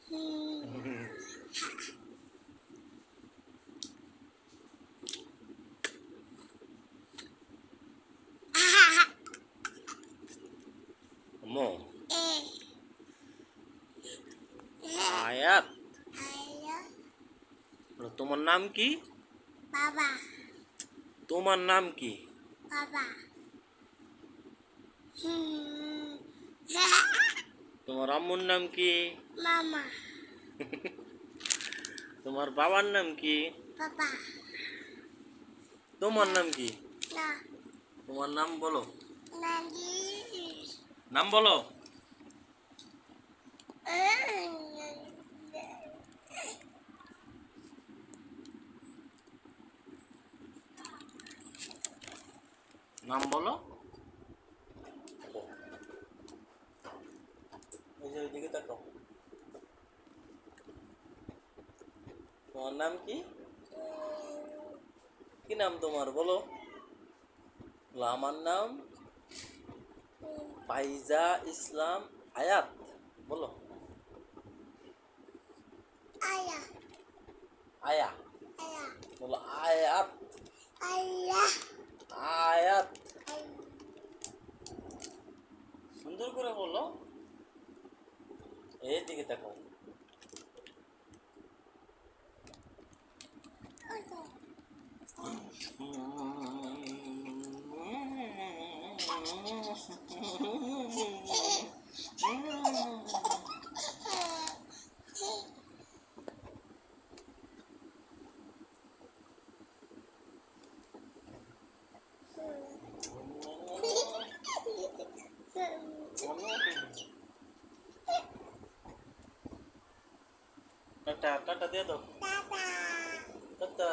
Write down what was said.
আম্মু আয়াত তোমার নাম কি? বাবা তোমার নাম কি? বাবা তোমার আম্মুর নাম কি? মামা তোমার বাবার নাম কি? বাবা তোমার নাম কি? না তোমার নাম বলো, নানি নাম বলো। নাম বলো। এই যে ওইদিকে তাকাও। তোমার নাম কি? কি নাম তোমার বলো? আমার নাম ফাইজা ইসলাম আয়াত। বলো। আয়া আয়া। আয়া বলো আয়াত। আয়া আয়াত। সুন্দর করে বলো। এইদিকে তাকাও। টাটা টাটা দিয়ে দাও। বাবা টাটা।